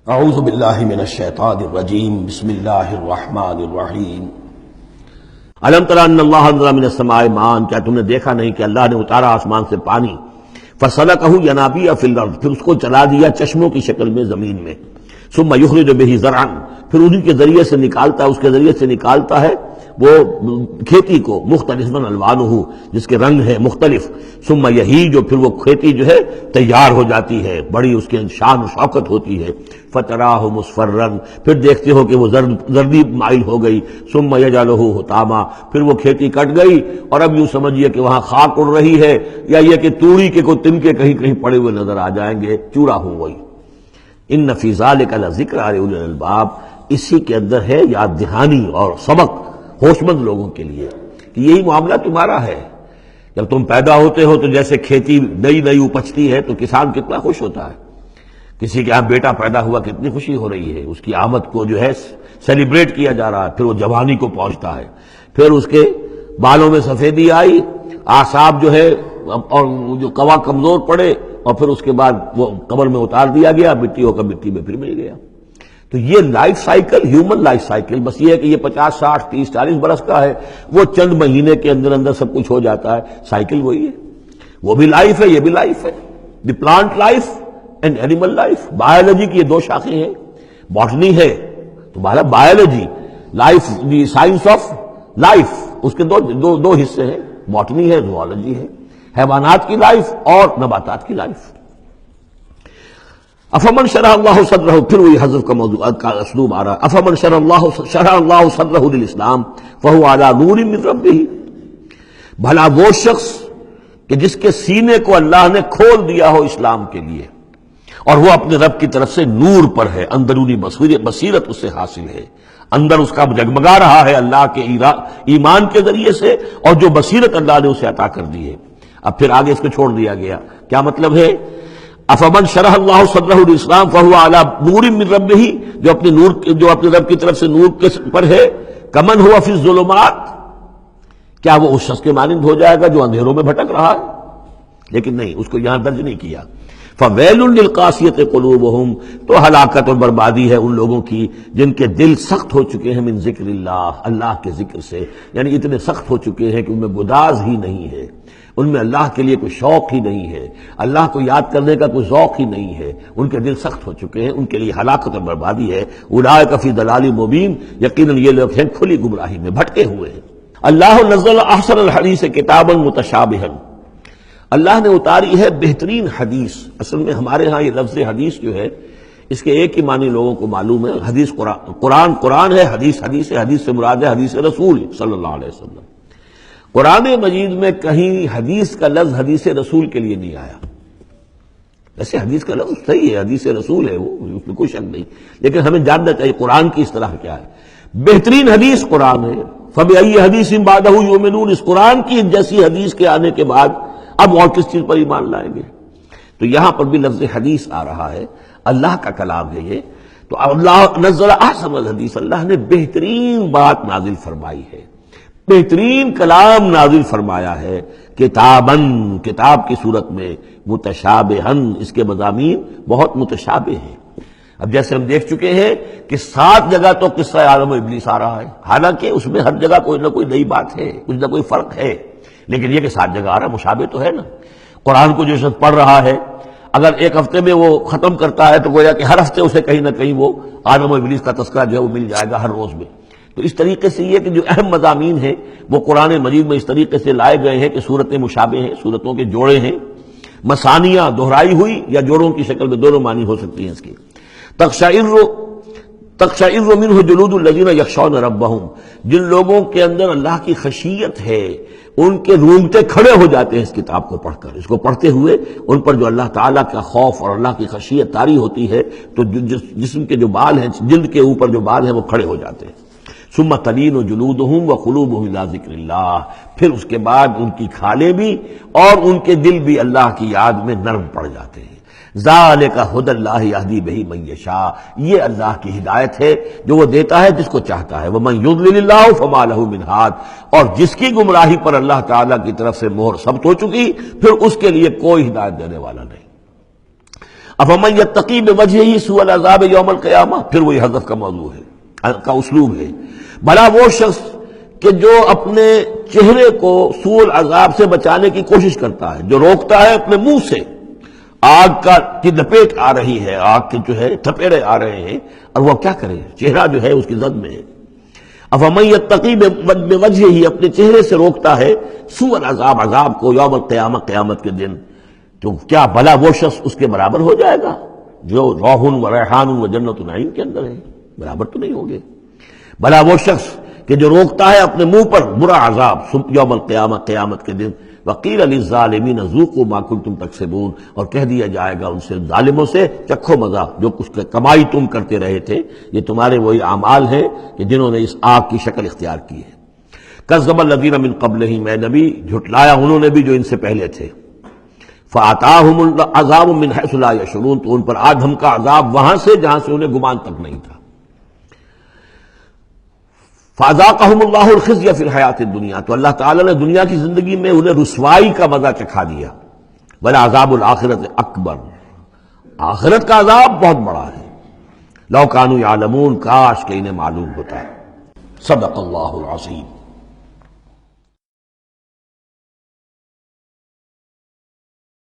اعوذ باللہ من الشیطان الرجیم بسم اللہ الرحمن الرحیم الم تر ان اللہ انزل من السماء ماء، کیا تم نے دیکھا نہیں کہ اللہ نے اتارا آسمان سے پانی، فسلکہ ینابیع فی الارض، پھر اس کو چلا دیا چشموں کی شکل میں زمین میں، ثم یخرج بہ زرعا، پھر انہی کے ذریعے سے نکالتا ہے، اس کے ذریعے سے نکالتا ہے وہ کھیتی کو، مختلف الوانہ، جس کے رنگ ہیں مختلف، ثم یہیج، جو پھر وہ کھیتی جو ہے تیار ہو جاتی ہے، بڑی اس کے شان و شوکت ہوتی ہے، فتراہ مصفرا، پھر دیکھتے ہو کہ وہ زردی مائل ہو گئی، ثم یجعلہ حطاما، پھر وہ کھیتی کٹ گئی اور اب یوں سمجھیے کہ وہاں خاک اڑ رہی ہے، یا یہ کہ توڑی کے کوئی تنکے کہیں کہیں پڑے ہوئے نظر آ جائیں گے، چورا ہو گئی۔ ان فی ذلک لذکر لأولی الالباب، اسی کے اندر ہے یاد دہانی اور سبق ہوش مند لوگوں کے لیے کہ یہی معاملہ تمہارا ہے۔ جب تم پیدا ہوتے ہو تو جیسے کھیتی نئی نئی اپجتی ہے تو کسان کتنا خوش ہوتا ہے، کسی کے یہاں بیٹا پیدا ہوا کتنی خوشی ہو رہی ہے، اس کی آمد کو جو ہے سیلیبریٹ کیا جا رہا ہے، پھر وہ جوانی کو پہنچتا ہے، پھر اس کے بالوں میں سفیدی آئی، اعصاب جو ہے اور جو قوا کمزور پڑے، اور پھر اس کے بعد وہ قبر میں اتار دیا گیا، مٹی ہو کر مٹی میں پھر مل گیا۔ تو یہ life cycle, human life cycle, بس یہ ہے کہ یہ 50 60 30 40 برس کا ہے، وہ چند مہینے کے اندر اندر سب کچھ ہو جاتا ہے، سائیکل وہی ہے، وہ بھی لائف ہے، یہ بھی لائف ہے۔ The plant life and animal life, biology کی یہ دو شاخیں ہیں، باٹنی ہے تو biology, life the science of life, اس کے دو حصے ہیں، باٹنی ہے، زوالوجی ہے، حیوانات کی لائف اور نباتات کی لائف۔ افمن شرح اللہ صدرہ، پھر وہی حذف کا موضوع کا اسلوب آ رہا ہے، افمن شرح اللہ صدرہ للاسلام فہو علی نور من ربہ، بھلا وہ شخص کہ جس کے سینے کو اللہ نے کھول دیا ہو اسلام کے لیے اور وہ اپنے رب کی طرف سے نور پر ہے، اندرونی بصیرت اس سے حاصل ہے، اندر اس کا جگمگا رہا ہے اللہ کے ایمان کے ذریعے سے، اور جو بصیرت اللہ نے اسے عطا کر دی ہے۔ اب پھر آگے اس کو چھوڑ دیا گیا، کیا مطلب ہے؟ افمن شرح اللہ صدرہ للاسلام فہو علی نور من ربہ، جو اپنے رب کی طرف سے نور کے پر ہے، کمن ہوا فی الظلمات، کیا وہ اس شخص کے مانند ہو جائے گا جو اندھیروں میں بھٹک رہا ہے؟ لیکن نہیں، اس کو یہاں درج نہیں کیا۔ فویل للقاسیۃ قلوبہم، تو ہلاکت اور بربادی ہے ان لوگوں کی جن کے دل سخت ہو چکے ہیں من ذکر اللہ کے ذکر سے، یعنی اتنے سخت ہو چکے ہیں کہ ان میں گداز ہی نہیں ہے، ان میں اللہ کے لیے کوئی شوق ہی نہیں ہے، اللہ کو یاد کرنے کا کوئی ذوق ہی نہیں ہے، ان کے دل سخت ہو چکے ہیں، ان کے لیے ہلاکت اور بربادی ہے۔ اولئک فی ضلال مبین، یقیناً یہ لوگ ہیں کھلی گمراہی میں بھٹکے ہوئے ہیں۔ اللہ نزل احسن الحدیث کتابا متشابہا، اللہ نے اتاری ہے بہترین حدیث۔ اصل میں ہمارے ہاں یہ لفظ حدیث جو ہے اس کے ایک ہی معنی لوگوں کو معلوم ہے، حدیث قرآن ہے، حدیث ہے، حدیث سے مراد ہے حدیث رسول صلی اللہ علیہ وسلم۔ قرآن مجید میں کہیں حدیث کا لفظ حدیث رسول کے لیے نہیں آیا، ویسے حدیث کا لفظ صحیح ہے، حدیث رسول ہے، وہ اس میں کوئی شک نہیں، لیکن ہمیں جاننا چاہیے قرآن کی اصطلاح کیا ہے۔ بہترین حدیث قرآن ہے، فَبِأَيِّ حَدِيثٍ بَعْدَهُ يُؤْمِنُونَ، اس قرآن کی جیسی حدیث کے آنے کے بعد اب اور کس چیز پر ایمان لائیں گے؟ تو یہاں پر بھی لفظ حدیث آ رہا ہے، اللہ کا کلام ہے یہ، تو اللہ نزل احسن الحدیث، اللہ نے بہترین بات نازل فرمائی ہے، بہترین کلام نازل فرمایا ہے، کتاباً، کتاب کی صورت میں، متشابہاً، اس کے مضامین بہت متشابہ ہیں۔ اب جیسے ہم دیکھ چکے ہیں کہ 7 جگہ تو قصہ آدم و ابلیس آ رہا ہے، حالانکہ اس میں ہر جگہ کوئی نہ کوئی نئی بات ہے، کچھ نہ کوئی فرق ہے، لیکن یہ کہ 7 جگہ آ رہا ہے، مشابہ تو ہے نا۔ قرآن کو جو شخص پڑھ رہا ہے اگر ایک ہفتے میں وہ ختم کرتا ہے تو گویا کہ ہر ہفتے اسے کہیں نہ کہیں وہ آدم و ابلیس کا تذکرہ جو ہے وہ مل جائے گا ہر روز میں۔ تو اس طریقے سے یہ کہ جو اہم مضامین ہیں وہ قرآن مجید میں اس طریقے سے لائے گئے ہیں کہ صورتیں مشابہ ہیں، صورتوں کے جوڑے ہیں، مثانیہ دہرائی ہوئی یا جوڑوں کی شکل میں دونوں معنی ہو سکتی ہیں اس کی۔ تقشعر منہ جلود الذین یخشون ربہم، جن لوگوں کے اندر اللہ کی خشیت ہے ان کے رونگٹے کھڑے ہو جاتے ہیں اس کتاب کو پڑھ کر، اس کو پڑھتے ہوئے ان پر جو اللہ تعالیٰ کا خوف اور اللہ کی خشیت طاری ہوتی ہے تو جسم کے جو بال ہیں، جلد کے اوپر جو بال ہیں وہ کھڑے ہو جاتے ہیں۔ ثم تلین جلودہم وقلوبہم الی ذکر اللہ، پھر اس کے بعد ان کی کھالیں بھی اور ان کے دل بھی اللہ کی یاد میں نرم پڑ جاتے ہیں۔ ذالک ھدی اللہ یہدی بہ من یشاء، یہ اللہ کی ہدایت ہے جو وہ دیتا ہے جس کو چاہتا ہے۔ ومن یضلل اللہ فما لہ من ہاد، اور جس کی گمراہی پر اللہ تعالیٰ کی طرف سے مہر ثبت ہو چکی پھر اس کے لیے کوئی ہدایت دینے والا نہیں۔ افمن یتقی بوجہہ سوء العذاب یوم القیامہ، پھر وہی حذف کا موضوع ہے، کا اسلوب ہے، بھلا وہ شخص کہ جو اپنے چہرے کو سوء العذاب سے بچانے کی کوشش کرتا ہے، جو روکتا ہے اپنے منہ سے، آگ کی لپیٹ آ رہی ہے، آگ کے جو ہے تھپیڑے آ رہے ہیں، اور وہ کیا کرے، چہرہ جو ہے اس کی زد میں ہے۔ افمن یتقی بوجہہ، اپنے چہرے سے روکتا ہے، سوء العذاب، عذاب کو، یوم القیامہ، قیامت کے دن، تو کیا بھلا وہ شخص اس کے برابر ہو جائے گا جو روح و ریحان و جنت نعیم کے اندر ہے؟ برابر تو نہیں ہوگے۔ بھلا وہ شخص کہ جو روکتا ہے اپنے منہ پر برا عذاب یوم القیامہ، قیامت کے دن، وقیل للظالمین ذوقوا ما کنتم تکسبون، اور کہہ دیا جائے گا ان سے، ظالموں سے، چکھو مزہ، جو کچھ کمائی تم کرتے رہے تھے، یہ تمہارے وہی اعمال ہیں کہ جنہوں نے اس آگ کی شکل اختیار کی ہے۔ کذب الذین من قبلہم، اے نبی جھٹلایا انہوں نے بھی جو ان سے پہلے تھے، فآتاہم العذاب من حیث لا یشعرون، تو ان پر آ دھمکا عذاب وہاں سے جہاں سے انہیں گمان تک نہیں تھا۔ فَأَذَاقَهُمُ اللَّهُ الْخِزْيَ فِي الْحَيَاةِ الدُّنْيَا، تو اللہ تعالیٰ نے دنیا کی زندگی میں انہیں رسوائی کا مزہ چکھا دیا۔ وَلَعَذَابُ الْآخِرَةِ أَكْبَرُ، آخرت کا عذاب بہت بڑا ہے۔ لَوْ كَانُوا يَعْلَمُونَ، کاش کہ انہیں معلوم ہوتا۔ صدق اللہ العظیم۔